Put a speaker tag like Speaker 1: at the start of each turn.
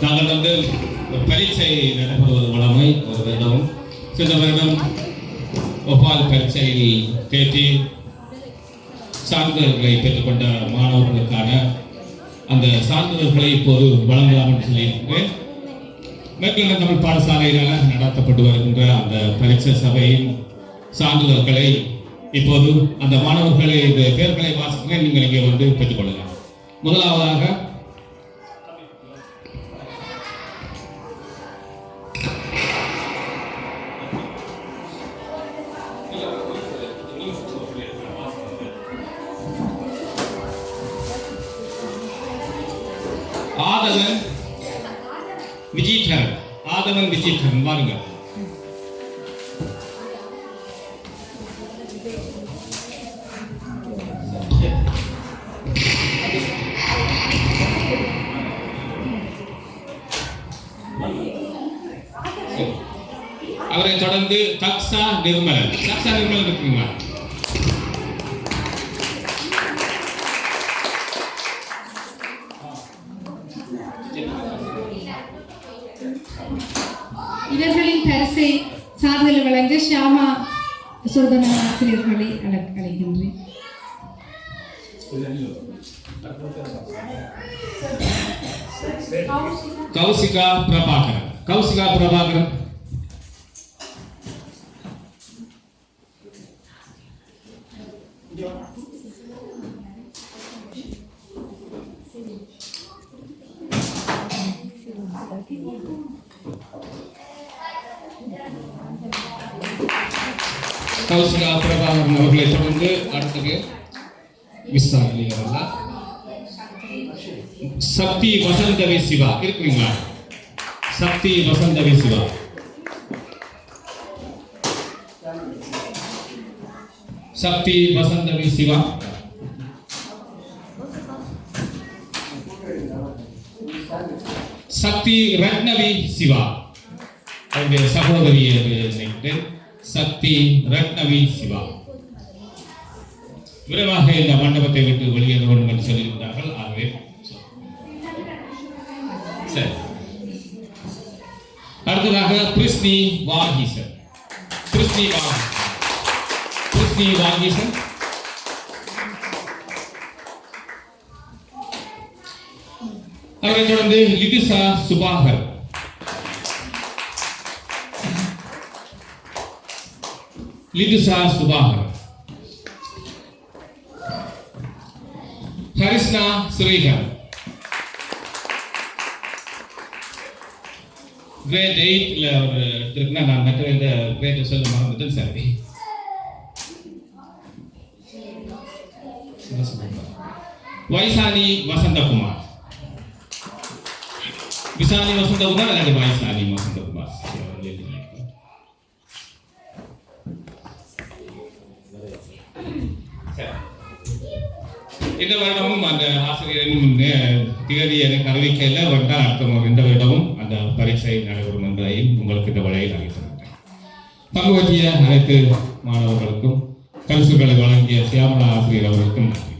Speaker 1: நாங்கள் பரீட்சை நடைபெறுவது வழமை ஒரு வருடம். சென்ற வருடம் ஒப்பால் பரீட்சையில் தேர்ச்சி சான்றிதழ்களை பெற்றுக்கொண்ட மாணவர்களுக்கான அந்த சான்றிதழ்களை இப்போது வழங்கலாம் என்று சொல்லியிருக்கிறேன். மேற்கொண்ட தமிழ் பாடசாலையினால் நடத்தப்பட்டு வருகின்ற அந்த பரீட்சை சபையின் சான்றிதழ்களை இப்போது அந்த மாணவர்களை பெயர்களை வாசிக்கிறேன். நீங்கள் இங்கே வந்து பெற்றுக்கொள்ளலாம். முதலாவதாக ஆதவன் விஜிதரன் வாருங்க. அவரை தொடர்ந்து தக்ஷா நிர்மலன். தக்ஷா நிர்மலன் இருக்குங்களா?
Speaker 2: இவர்களின் பரிசை சாதனை வழங்க ஷியாமா சுர்தன ஆசிரியர்களை அழைக்கின்றேன்.
Speaker 1: கௌசிகா பிரபாகரன். கௌசிகா பிரபாகரன். கௌசிகா பிரபாகரன் அவர்களை தொடர்ந்து அடுத்தது விசாரணை சக்தி வசந்தவி சிவா இருக்குங்களா? சக்தி வசந்தவி சிவா. சக்தி வசந்தவி சிவா. சக்தி ரத்னவி சிவா. அவருடைய சகோதரி சக்தி ரத்னவி சிவா. விரைவாக இந்த மண்டபத்தை விட்டு வெளியேற வேண்டும் என்று சொல்லியிருக்கிறார்கள். ஆகவே சரி. அடுத்ததாக கிருஷ்ணி வாகீசன். கிருஷ்ணி வாகீசன். அவரை தொடர்ந்து லிதிசா சுபாகர். லிதிசா சுபாகர். ஹரிஷ்ணா சுரேகர். கிரேட் 8ல ஒரு எடுத்திருக்குன்னா நான் மற்ற இந்த கிரேட் சொல்ல மறந்துட்டேன். சரி. வைசாலி வசந்தகுமார். விசாலி வசந்தகுமார் அல்லது வைசாலி வசந்தகுமார். இந்த வருடமும் அந்த ஆசிரியரின் திகதி எனக்கு அறிவிக்கையில் வந்தால் அர்த்தம் இந்த வருடமும் அந்த பரீட்சை நடைபெறும் என்பதையும் உங்களுக்கு இந்த வழியில் அறிவித்திருக்கிறேன். பங்கு பற்றிய அனைத்து மாணவர்களுக்கும் பரிசுகளை வழங்கிய சியாமலா ஆசிரியர் அவர்களுக்கும் நன்றி.